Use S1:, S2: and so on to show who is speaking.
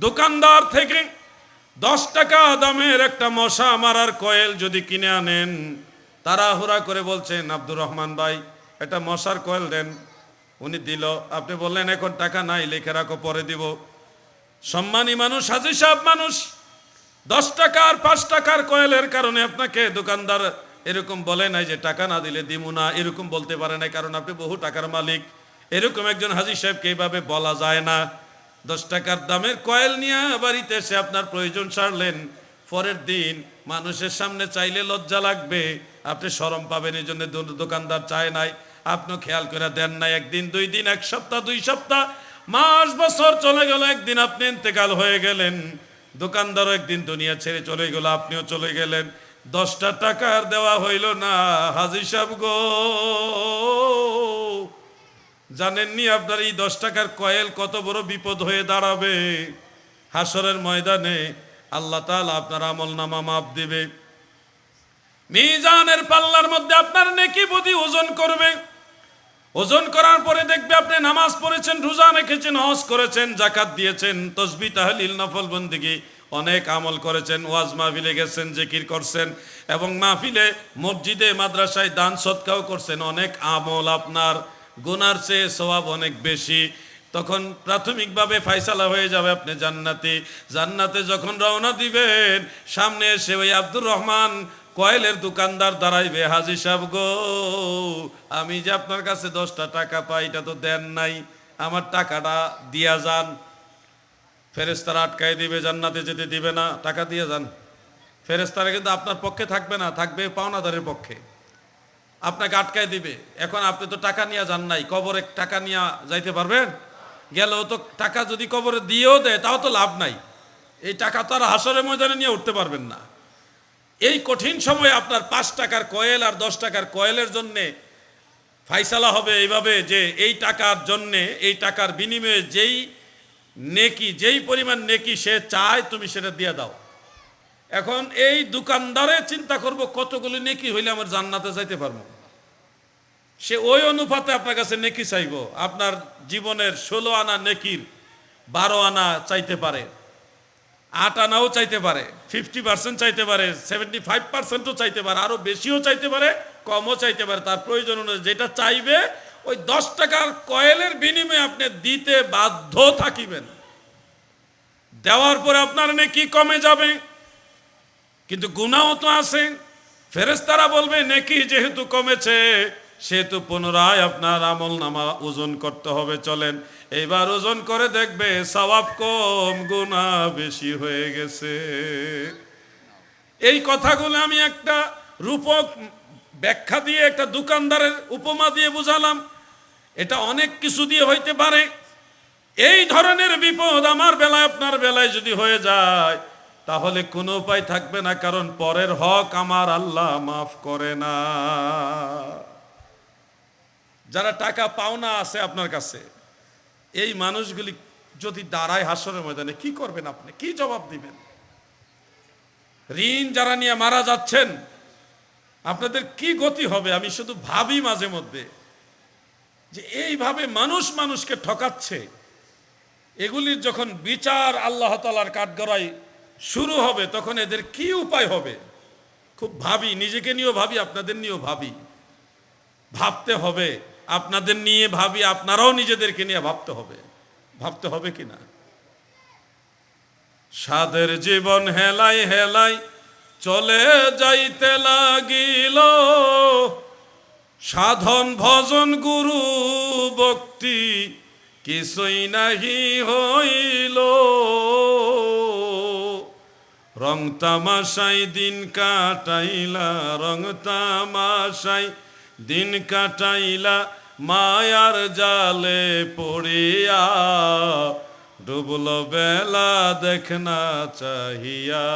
S1: দোকানদার থেকে 10 টাকা দামের একটা মশা মারার কয়েল যদি কিনে আনেন, তাড়াহুড়া করে বলছেন আব্দুর রহমান ভাই একটা মশার কয়েল দেন, উনি দিল, আপনি বললেন এখন টাকা নাই, লিখে রাখো পরে দিব। সম্মানী মানুষ, হাজী সাহেব মানুষ, 10 টাকা আর 5 টাকার কয়েলের কারণে আপনাকে দোকানদার এরকম বলে নাই যে টাকা না দিলে দিমু না, এরকম বলতে পারে নাই, কারণ আপনি বহু টাকার মালিক। এরকম একজন হাজী সাহেবকে এইভাবে বলা যায় না। 10 টাকার দামের কয়েল নিয়ে বাড়িতে এসে আপনার প্রয়োজন সারলেন, পরের দিন মানুষের সামনে চাইলে লজ্জা লাগবে, আপনি শরম পাবেন, এই জন্য দোকানদার চায় নাই, আপনি খেয়াল করে দেন নাই। একদিন, 2 দিন, 1 সপ্তাহ, 2 সপ্তাহ, মাস, বছর চলে গেল, একদিন আপনি ইন্তেকাল হয়ে গেলেন, দোকানদারও একদিন দুনিয়া ছেড়ে চলে গেল, আপনিও চলে গেলেন, 10টা টাকা আর দেওয়া হইল না। হাজী সাহেব গো, জানেননি আপনার এই 10 টাকার কয়েল কত বড় বিপদ হয়ে দাঁড়াবে? হাসরের ময়দানে আল্লাহ তাআলা আপনার আমলনামা মাপ দিবে, মিজানের পাল্লার মধ্যে আপনার নেকি বুদ্ধি ওজন করবে। ওজন করার পরে দেখবে আপনি নামাজ পড়েছেন, রোজা রেখেছেন, হজ করেছেন, যাকাত দিয়েছেন, তাসবিহ তাহলিল নফল বন্দেগী অনেক আমল করেছেন, ওয়াজ মাহফিলে গেছেন, জিকির করছেন, এবং মাহফিলে মসজিদে মাদ্রাসায় দান সদকাও করছেন, অনেক আমল, আপনার গুনার চেয়ে সওয়াব অনেক বেশি। তখন প্রাথমিকভাবে ফয়সালা হয়ে যাবে আপনি জান্নাতি। জান্নাতে যখন রওনা দিবেন, সামনে এসে ওই আব্দুর রহমান কয়েলের দোকানদার দাঁড়াইবে, হাজী সাহেব গো, আমি যে আপনার কাছে 10টা টাকা পাই, এটা তো দেন নাই, আমার টাকাটা দিয়া যান। ফেরেশতারা আটকায় দিবে, জান্নাতে যেতে দিবে না, টাকা দিয়ে যান। ফেরেশতারা কিন্তু আপনার পক্ষে থাকবে না, থাকবে পাওনাদারের পক্ষে, আপনাকে আটকায় দিবে। এখন আপনি তো টাকা নিয়ে যান নাই, কবরে টাকা নিয়ে যাইতে পারবেন? গেলেও তো টাকা যদি কবরে দিয়েও দেয় তাও তো লাভ নাই, এই টাকা তো আর হাসরের ময়দানে নিয়ে উঠতে পারবেন না। এই কঠিন সময়ে আপনার 5 টাকার কয়েল আর 10 টাকার কয়েলের জন্যে ফাইসালা হবে এইভাবে যে এই টাকার জন্যে, এই টাকার বিনিময়ে যেই নেকি, যেই পরিমাণ নেকি সে চায় তুমি সেটা দিয়ে দাও। এখন এই দোকানদারে চিন্তা করব কতগুলো নেকি হইলে আমার জান্নাতে যাইতে পারবো, সে ওই অনুপাতে আপনার কাছে নেকি চাইব। আপনার জীবনের 16 আনা নেকির 12 আনা চাইতে পারে, 8 আনাও চাইতে পারে, 50% চাইতে পারে, 75%ও চাইতে পারে, আরো বেশিও চাইতে পারে, কমও চাইতে পারে। তার প্রয়োজন অনুযায়ী যেটা চাইবে ওই 10 টাকার কয়েলের বিনিময়ে আপনি দিতে বাধ্য থাকিবেন। দেওয়ার পরে আপনার নেকি কমে যাবে, কিন্তু গুনাহও তো আছে। ফেরেশতারা বলবে নেকি যেহেতু কমেছে সেহেতু পুনরায় আপনার আমলনামা ওজন করতে হবে। চলেন এইবার ওজন করে দেখবে সওয়াব কম, গুনাহ বেশি হয়ে গেছে। এই কথাগুলো আমি একটা রূপক ব্যাখ্যা দিয়ে, একটা দোকানদারের উপমা দিয়ে বুঝালাম। এটা অনেক কিছু দিয়ে হইতে পারে। এই ধরনের বিপদ আমার বেলায়, আপনার বেলায় যদি হয়ে যায় তাহলে কোনো উপায় থাকবে না, কারণ পরের হক আমার আল্লাহ মাফ করে না। যারা টাকা পাওনা আছে আপনার কাছে, এই মানুষগুলি যদি দাঁড়ায় হাসরের ময়দানে, কি করবেন আপনি? কি জবাব দিবেন? ঋণ যারা নিয়ে মারা যাচ্ছেন, আপনাদের কি গতি হবে? আমি শুধু ভাবি মাঝে মধ্যে যে এইভাবে মানুষ মানুষকে ঠকাচ্ছে, এগুলির যখন বিচার আল্লাহ তাআলার কাঠগড়ায় শুরু হবে তখন এদের কি উপায় হবে? খুব ভাবি, নিজেকে নিয়েও ভাবি, আপনাদের নিয়েও ভাবি। ভাবতে হবে, আপনাদের নিয়ে ভাবি, আপনারাও নিজেদেরকে নিয়ে ভাবতে হবে। ভাবতে হবে কিনা? সাদের জীবন হেলাই হেলাই চলে যাইতে লাগিল, সাধন ভজন গুরু ভক্তি কিছুই নাহি হইল, রং তামাশাই দিন কাটাইলা, রং তামাশাই দিন কাটাইলা, মায়ার জালে পড়িয়া, ডুবল বেলা দেখনা চাহিয়া।